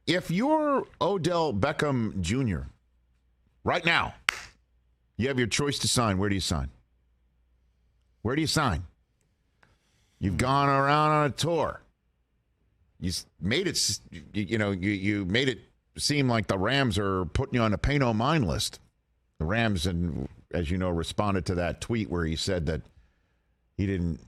If you're Odell Beckham Jr. right now, you have your choice to sign. Where do you sign? Where do you sign? You've gone around on a tour. You made it, you made it seem like the Rams are putting you on a pay no mind list. The Rams, and as you know, responded to that tweet where he said that he didn't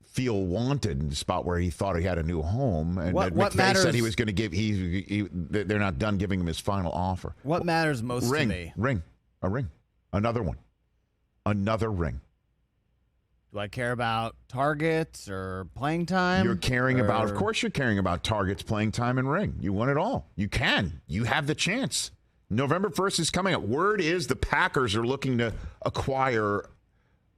feel wanted in the spot where he thought he had a new home, and McVay said he was going to give. They're not done giving him his final offer. What matters most to me? A ring, another one, another ring. Do I care about targets or playing time? You're caring about, of course, you're caring about targets, playing time, and ring. You want it all. You can. You have the chance. November 1st is coming up. Word is the Packers are looking to acquire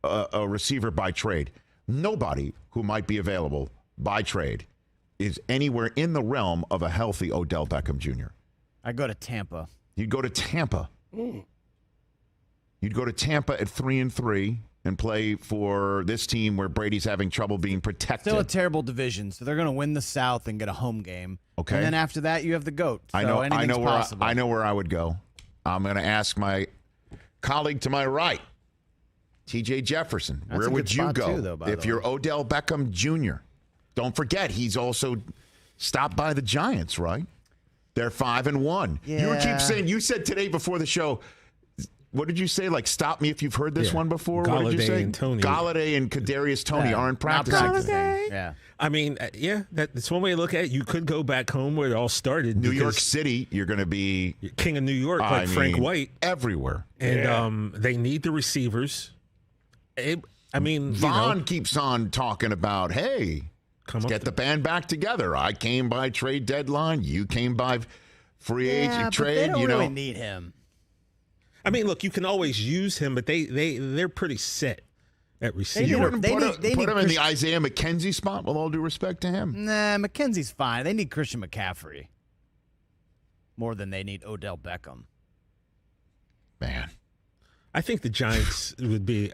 a receiver by trade. Nobody who might be available by trade is anywhere in the realm of a healthy Odell Beckham Jr. I go to Tampa. You'd go to Tampa. You'd go to Tampa at 3-3 and play for this team where Brady's having trouble being protected. Still a terrible division, so they're going to win the South and get a home game. Okay. And then after that, you have the GOAT. So I know possible. I know where I would go. I'm going to ask my colleague to my right, TJ Jefferson. That's where would you go too, though, if you're Odell Beckham Jr.? Don't forget, he's also stopped by the Giants, right? They're 5-1. Yeah. You said today before the show, what did you say? Like, stop me if you've heard this one before. Galladay, what did you say? and Tony. Galladay and Kadarius Toney aren't practicing. Yeah. I mean, that's one way to look at it. You could go back home where it all started. New York City, you're going to be king of New York, like Frank White. Everywhere. And they need the receivers. Vaughn keeps on talking about, hey, let's get the band back together. I came by trade deadline. You came by free agent trade. But they don't really need him. I mean, look, you can always use him, but they're pretty set at receiver. You wouldn't put him in the Isaiah McKenzie spot, with all due respect to him. Nah, McKenzie's fine. They need Christian McCaffrey more than they need Odell Beckham. Man. I think the Giants would be,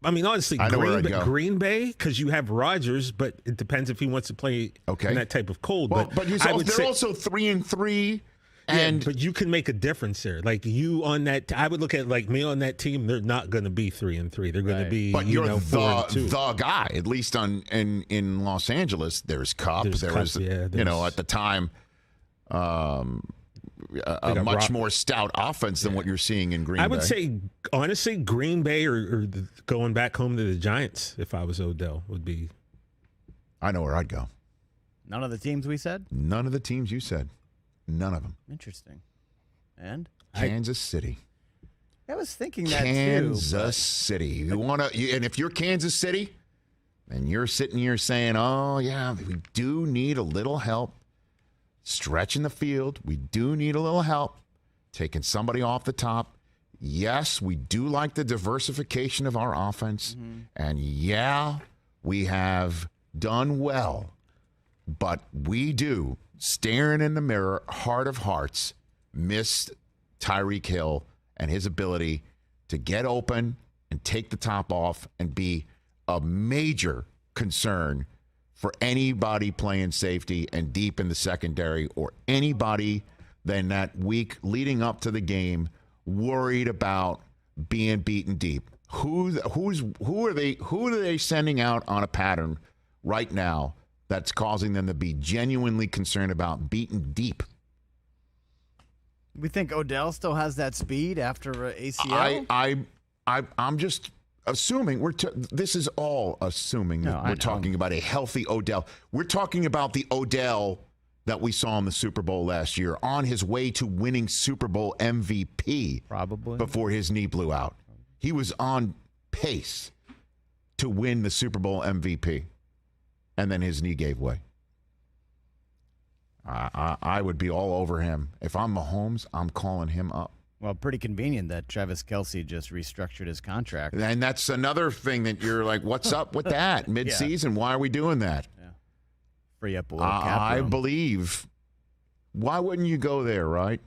honestly, Green Bay, because you have Rodgers, but it depends if he wants to play in that type of cold. Well, but they're also 3-3. But you can make a difference there. Like you on that, I would look at like me on that team. They're not going to be 3-3. They're going to be. But you're the guy. At least in Los Angeles, there's Cup. There was at the time, a much more stout offense than what you're seeing in Green Bay. I would say honestly, Green Bay or going back home to the Giants. If I was Odell, would be. I know where I'd go. None of the teams we said. None of the teams you said. None of them. Interesting. And Kansas City. I was thinking that Kansas City. You want to, and if you're Kansas City, and you're sitting here saying, "Oh yeah, we do need a little help stretching the field. We do need a little help taking somebody off the top." Yes, we do like the diversification of our offense, and yeah, we have done well, but we do. Staring in the mirror, heart of hearts, missed Tyreek Hill and his ability to get open and take the top off and be a major concern for anybody playing safety and deep in the secondary, or anybody then that week leading up to the game worried about being beaten deep. Who are they sending out on a pattern right now that's causing them to be genuinely concerned about beaten deep? We think Odell still has that speed after ACL? I'm just assuming this is all assuming that we're talking about a healthy Odell. We're talking about the Odell that we saw in the Super Bowl last year, on his way to winning Super Bowl MVP. Probably. Before his knee blew out. He was on pace to win the Super Bowl MVP. And then his knee gave way. I would be all over him. If I'm Mahomes, I'm calling him up. Well, pretty convenient that Travis Kelce just restructured his contract. And that's another thing that you're like, what's up with that? Mid-season, Why are we doing that? Yeah. Free up a little cap room. I believe. Why wouldn't you go there, right?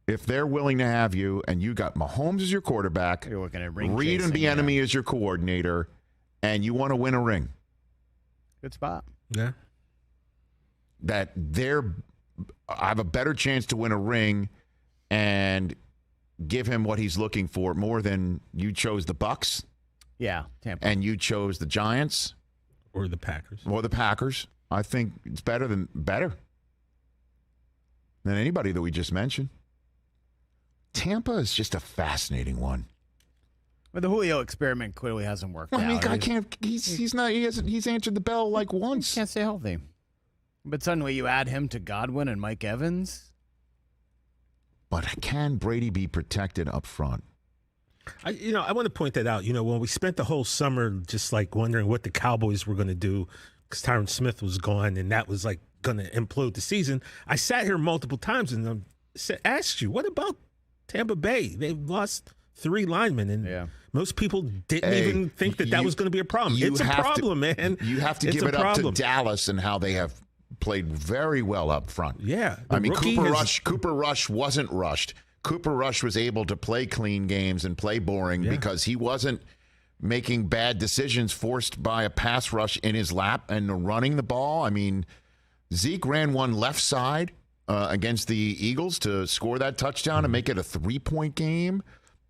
If they're willing to have you, and you got Mahomes as your quarterback, you're looking at ring Reed and Bieniemy as your coordinator, and you want to win a ring. Good spot. Yeah. That they're I have a better chance to win a ring and give him what he's looking for more than you chose the Bucks. Yeah, Tampa. And you chose the Giants. Or the Packers. I think it's better than anybody that we just mentioned. Tampa is just a fascinating one. But the Julio experiment clearly hasn't worked out. I mean, I can't. He's not. He's answered the bell like once. He can't stay healthy. But suddenly you add him to Godwin and Mike Evans. But can Brady be protected up front? I want to point that out. When we spent the whole summer just like wondering what the Cowboys were going to do because Tyron Smith was gone and that was like going to implode the season. I sat here multiple times and asked you, what about Tampa Bay? They've lost 3 linemen, and most people didn't even think that was going to be a problem. It's a problem, man. You have to give it up to Dallas and how they have played very well up front. Yeah. I mean, Cooper Rush wasn't rushed. Cooper Rush was able to play clean games and play boring because he wasn't making bad decisions forced by a pass rush in his lap and running the ball. I mean, Zeke ran one left side against the Eagles to score that touchdown and make it a 3-point game.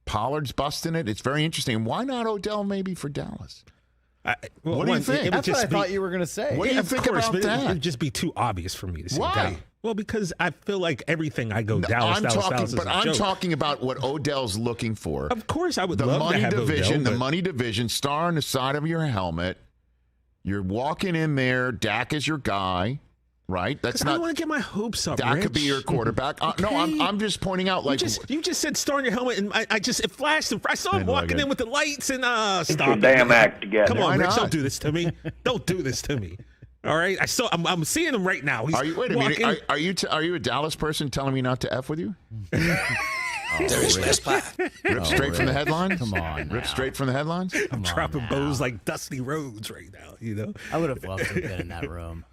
Pollard's busting it. It's very interesting. Why not Odell maybe for Dallas? What do you think? That's what I thought you were going to say. What do you think about that? It would just be too obvious for me to say. Why? Well, because I feel like everything I go Dallas. I'm talking about what Odell's looking for. Of course, I would love to have Odell. The money division, star on the side of your helmet. You're walking in there. Dak is your guy. Right, that's not. I don't want to get my hopes up. That could be your quarterback. Okay. No, I'm just pointing out. Like you just said, star on your helmet, and it flashed. I saw him walking in with the lights, and stop. Damn act together. Come on, Rich, don't do this to me. Don't do this to me. All right, I'm seeing him right now. Wait a minute. Are you a Dallas person telling me not to F with you? There is less path. Rip straight from the headlines? Come on. Rip straight from the headlines? I'm dropping bows like Dusty Rhodes right now, I would have loved to have been in that room.